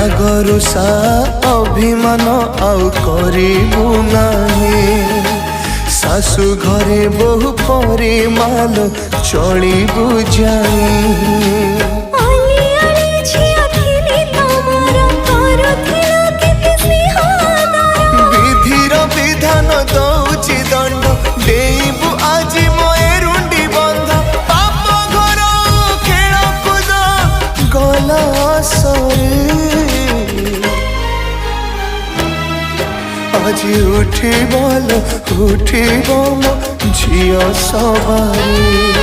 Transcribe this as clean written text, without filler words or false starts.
रागरुषा अभिमान आउ करिबु नाही सासु घरे बहु परिमाल चलिबु जाई आज उठी बोल उठी मो झियो सवारी।